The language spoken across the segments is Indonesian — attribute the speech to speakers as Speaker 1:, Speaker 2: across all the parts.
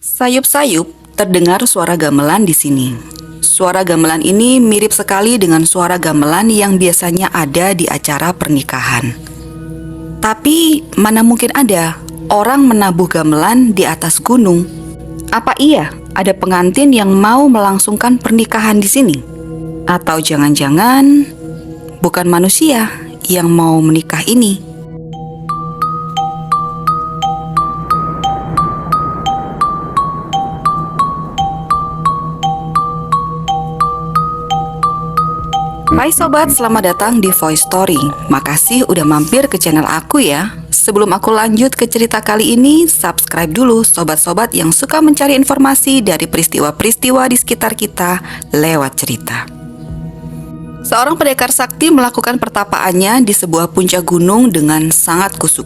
Speaker 1: Sayup-sayup terdengar suara gamelan di sini. Suara gamelan ini mirip sekali dengan suara gamelan yang biasanya ada di acara pernikahan. Tapi mana mungkin ada orang menabuh gamelan di atas gunung? Apa iya ada pengantin yang mau melangsungkan pernikahan di sini? Atau jangan-jangan bukan manusia yang mau menikah ini? Hai sobat, selamat datang di Voice Story. Makasih udah mampir ke channel aku ya. Sebelum aku lanjut ke cerita kali ini, subscribe dulu sobat-sobat yang suka mencari informasi dari peristiwa-peristiwa di sekitar kita lewat cerita. Seorang pendekar sakti melakukan pertapaannya di sebuah puncak gunung dengan sangat kusuk.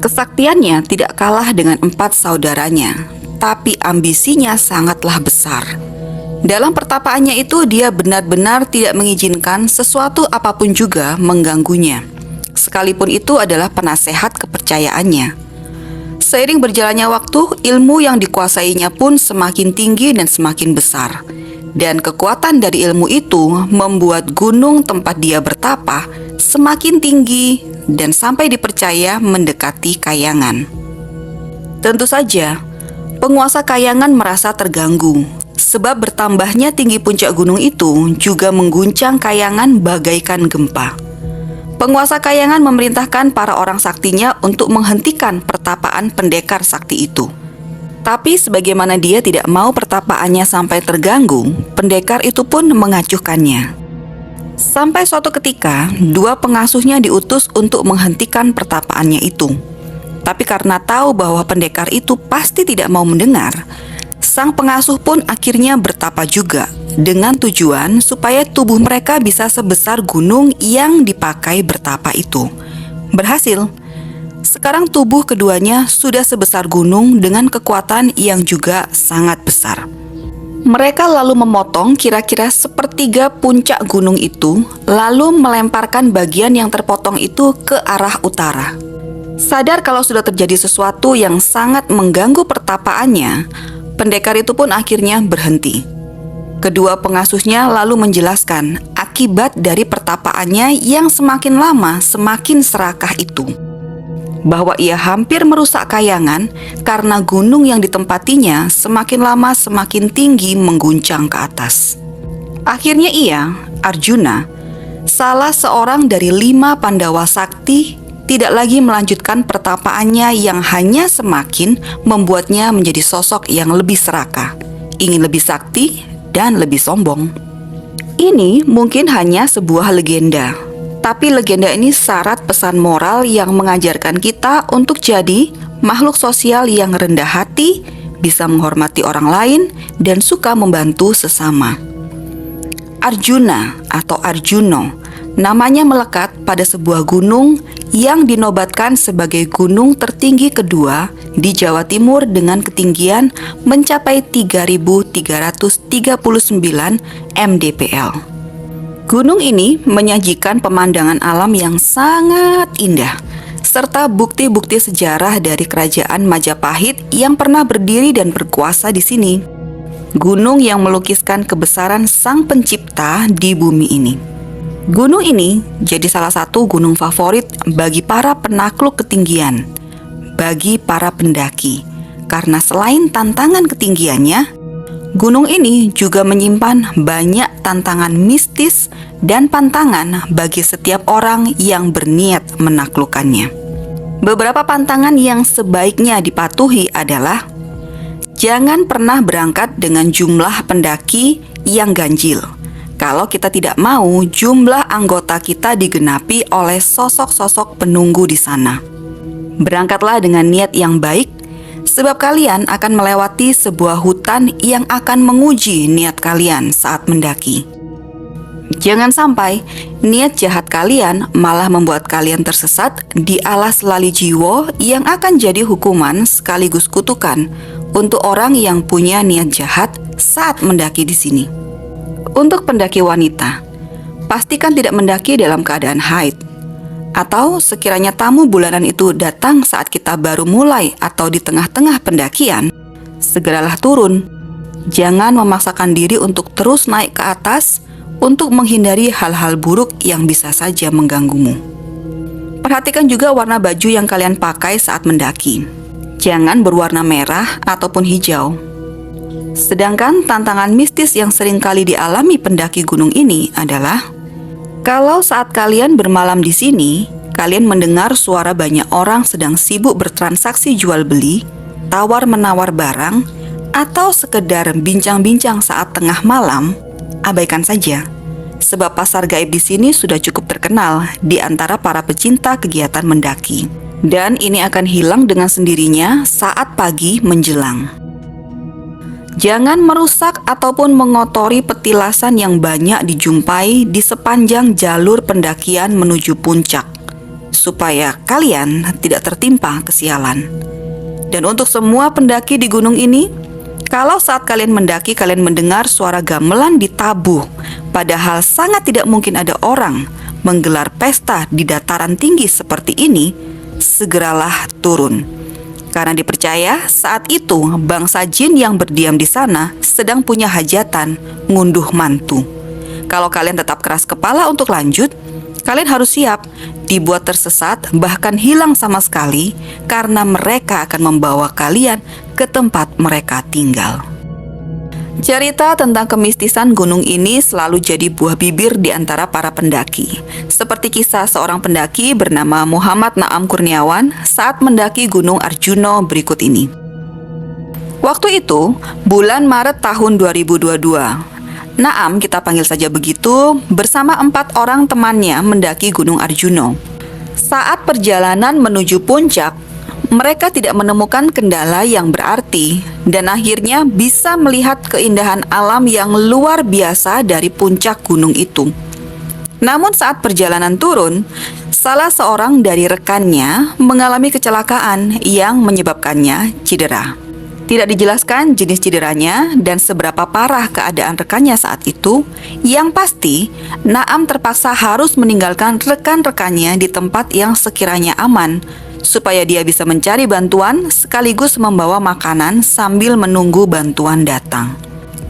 Speaker 1: Kesaktiannya tidak kalah dengan 4 saudaranya, tapi ambisinya sangatlah besar. Dalam pertapaannya itu dia benar-benar tidak mengizinkan sesuatu apapun juga mengganggunya, sekalipun itu adalah penasehat kepercayaannya. Seiring berjalannya waktu, ilmu yang dikuasainya pun semakin tinggi dan semakin besar. Dan kekuatan dari ilmu itu membuat gunung tempat dia bertapa semakin tinggi dan sampai dipercaya mendekati Kayangan. Tentu saja, penguasa Kayangan merasa terganggu. Sebab bertambahnya tinggi puncak gunung itu juga mengguncang Kayangan bagaikan gempa. Penguasa Kayangan memerintahkan para orang saktinya untuk menghentikan pertapaan pendekar sakti itu. Tapi sebagaimana dia tidak mau pertapaannya sampai terganggu, pendekar itu pun mengacuhkannya. Sampai suatu ketika, 2 pengasuhnya diutus untuk menghentikan pertapaannya itu. Tapi karena tahu bahwa pendekar itu pasti tidak mau mendengar, sang pengasuh pun akhirnya bertapa juga dengan tujuan supaya tubuh mereka bisa sebesar gunung yang dipakai bertapa itu. Berhasil. Sekarang tubuh keduanya sudah sebesar gunung dengan kekuatan yang juga sangat besar. Mereka lalu memotong kira-kira sepertiga puncak gunung itu, lalu melemparkan bagian yang terpotong itu ke arah utara. Sadar kalau sudah terjadi sesuatu yang sangat mengganggu pertapaannya, pendekar itu pun akhirnya berhenti. Kedua pengasuhnya lalu menjelaskan akibat dari pertapaannya yang semakin lama semakin serakah itu. Bahwa ia hampir merusak Kayangan karena gunung yang ditempatinya semakin lama semakin tinggi mengguncang ke atas. Akhirnya ia, Arjuna, salah seorang dari 5 Pandawa sakti, tidak lagi melanjutkan pertapaannya yang hanya semakin membuatnya menjadi sosok yang lebih serakah, ingin lebih sakti dan lebih sombong. Ini mungkin hanya sebuah legenda, tapi legenda ini syarat pesan moral yang mengajarkan kita untuk jadi makhluk sosial yang rendah hati, bisa menghormati orang lain, dan suka membantu sesama. Arjuna atau Arjuno, namanya melekat pada sebuah gunung yang dinobatkan sebagai gunung tertinggi kedua di Jawa Timur dengan ketinggian mencapai 3.339 mdpl. Gunung ini menyajikan pemandangan alam yang sangat indah, serta bukti-bukti sejarah dari kerajaan Majapahit yang pernah berdiri dan berkuasa di sini. Gunung yang melukiskan kebesaran Sang Pencipta di bumi ini. Gunung ini jadi salah satu gunung favorit bagi para penakluk ketinggian, bagi para pendaki, karena selain tantangan ketinggiannya, gunung ini juga menyimpan banyak tantangan mistis dan pantangan bagi setiap orang yang berniat menaklukkannya. Beberapa pantangan yang sebaiknya dipatuhi adalah: jangan pernah berangkat dengan jumlah pendaki yang ganjil. Kalau kita tidak mau jumlah anggota kita digenapi oleh sosok-sosok penunggu di sana. Berangkatlah dengan niat yang baik, sebab kalian akan melewati sebuah hutan yang akan menguji niat kalian saat mendaki. Jangan sampai niat jahat kalian malah membuat kalian tersesat di alas lali jiwo yang akan jadi hukuman sekaligus kutukan untuk orang yang punya niat jahat saat mendaki di sini. Untuk pendaki wanita, pastikan tidak mendaki dalam keadaan haid. Atau sekiranya tamu bulanan itu datang saat kita baru mulai atau di tengah-tengah pendakian, segeralah turun. Jangan memaksakan diri untuk terus naik ke atas untuk menghindari hal-hal buruk yang bisa saja mengganggumu. Perhatikan juga warna baju yang kalian pakai saat mendaki. Jangan berwarna merah ataupun hijau. Sedangkan tantangan mistis yang seringkali dialami pendaki gunung ini adalah kalau saat kalian bermalam di sini, kalian mendengar suara banyak orang sedang sibuk bertransaksi jual beli, tawar-menawar barang, atau sekedar bincang-bincang saat tengah malam, abaikan saja. Sebab pasar gaib di sini sudah cukup terkenal di antara para pecinta kegiatan mendaki. Dan ini akan hilang dengan sendirinya saat pagi menjelang. Jangan merusak ataupun mengotori petilasan yang banyak dijumpai di sepanjang jalur pendakian menuju puncak, supaya kalian tidak tertimpa kesialan. Dan untuk semua pendaki di gunung ini, kalau saat kalian mendaki kalian mendengar suara gamelan ditabuh, padahal sangat tidak mungkin ada orang menggelar pesta di dataran tinggi seperti ini, segeralah turun. Karena dipercaya saat itu bangsa jin yang berdiam di sana sedang punya hajatan ngunduh mantu. Kalau kalian tetap keras kepala untuk lanjut, kalian harus siap dibuat tersesat bahkan hilang sama sekali karena mereka akan membawa kalian ke tempat mereka tinggal. Cerita tentang kemistisan gunung ini selalu jadi buah bibir di antara para pendaki. Seperti kisah seorang pendaki bernama Muhammad Naam Kurniawan saat mendaki Gunung Arjuno berikut ini. Waktu itu, bulan Maret tahun 2022. Naam, kita panggil saja begitu, bersama 4 orang temannya mendaki Gunung Arjuno. Saat perjalanan menuju puncak, mereka tidak menemukan kendala yang berarti dan akhirnya bisa melihat keindahan alam yang luar biasa dari puncak gunung itu. Namun saat perjalanan turun, salah seorang dari rekannya mengalami kecelakaan yang menyebabkannya cedera. Tidak dijelaskan jenis cederanya dan seberapa parah keadaan rekannya saat itu. Yang pasti, Naam terpaksa harus meninggalkan rekan-rekannya di tempat yang sekiranya aman supaya dia bisa mencari bantuan sekaligus membawa makanan sambil menunggu bantuan datang.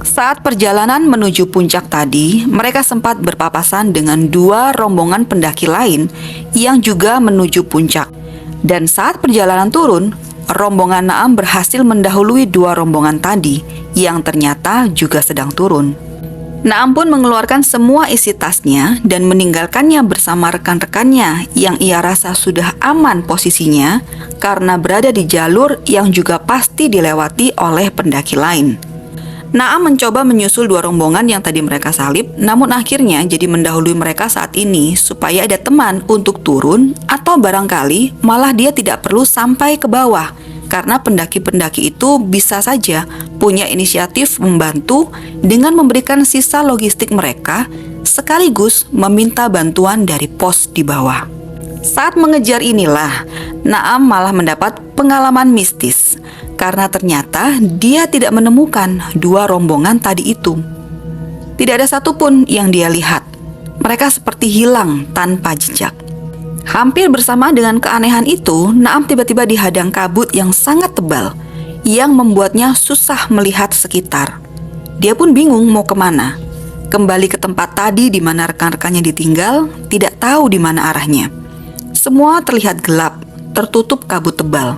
Speaker 1: Saat perjalanan menuju puncak tadi, mereka sempat berpapasan dengan 2 rombongan pendaki lain yang juga menuju puncak. Dan saat perjalanan turun, rombongan Naam berhasil mendahului 2 rombongan tadi yang ternyata juga sedang turun. Naam pun mengeluarkan semua isi tasnya dan meninggalkannya bersama rekan-rekannya yang ia rasa sudah aman posisinya karena berada di jalur yang juga pasti dilewati oleh pendaki lain. Naam mencoba menyusul 2 rombongan yang tadi mereka salib, namun akhirnya jadi mendahului mereka saat ini supaya ada teman untuk turun atau barangkali malah dia tidak perlu sampai ke bawah. Karena pendaki-pendaki itu bisa saja punya inisiatif membantu dengan memberikan sisa logistik mereka sekaligus meminta bantuan dari pos di bawah. Saat mengejar inilah, Naam malah mendapat pengalaman mistis karena ternyata dia tidak menemukan 2 rombongan tadi itu. Tidak ada satupun yang dia lihat. Mereka seperti hilang tanpa jejak. Hampir bersama dengan keanehan itu, Naam tiba-tiba dihadang kabut yang sangat tebal yang membuatnya susah melihat sekitar. Dia pun bingung mau kemana. Kembali ke tempat tadi di mana rekan-rekannya ditinggal, tidak tahu di mana arahnya. Semua terlihat gelap, tertutup kabut tebal.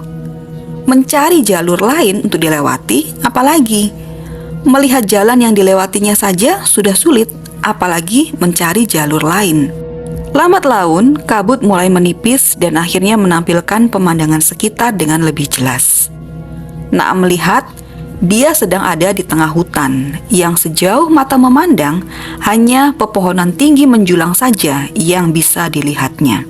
Speaker 1: Mencari jalur lain untuk dilewati, apalagi melihat jalan yang dilewatinya saja sudah sulit, apalagi mencari jalur lain. Lambat laun, kabut mulai menipis dan akhirnya menampilkan pemandangan sekitar dengan lebih jelas. Naam melihat dia sedang ada di tengah hutan yang sejauh mata memandang hanya pepohonan tinggi menjulang saja yang bisa dilihatnya.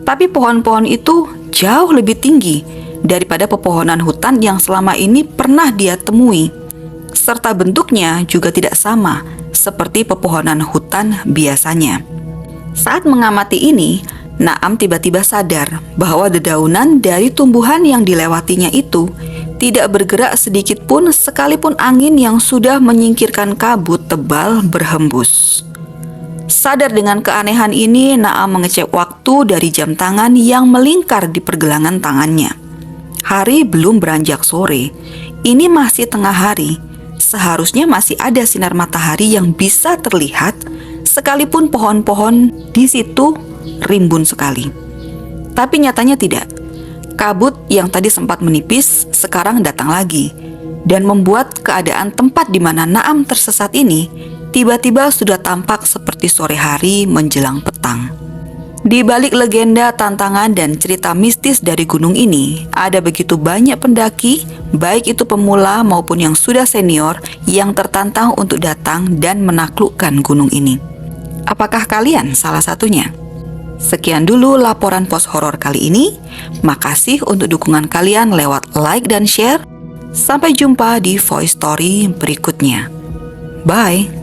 Speaker 1: Tapi pohon-pohon itu jauh lebih tinggi daripada pepohonan hutan yang selama ini pernah dia temui. Serta bentuknya juga tidak sama seperti pepohonan hutan biasanya. Saat mengamati ini, Naam tiba-tiba sadar bahwa dedaunan dari tumbuhan yang dilewatinya itu tidak bergerak sedikit pun sekalipun angin yang sudah menyingkirkan kabut tebal berhembus. Sadar dengan keanehan ini, Naam mengecek waktu dari jam tangan yang melingkar di pergelangan tangannya. Hari belum beranjak sore, Ini masih tengah hari, seharusnya masih ada sinar matahari yang bisa terlihat, sekalipun pohon-pohon di situ rimbun sekali. Tapi nyatanya tidak. Kabut yang tadi sempat menipis sekarang datang lagi dan membuat keadaan tempat di mana Naam tersesat ini tiba-tiba sudah tampak seperti sore hari menjelang petang. Di balik legenda, tantangan, dan cerita mistis dari gunung ini, ada begitu banyak pendaki, baik itu pemula maupun yang sudah senior, yang tertantang untuk datang dan menaklukkan gunung ini. Apakah kalian salah satunya? Sekian dulu laporan pos horor kali ini. Makasih untuk dukungan kalian lewat like dan share. Sampai jumpa di voice story berikutnya. Bye!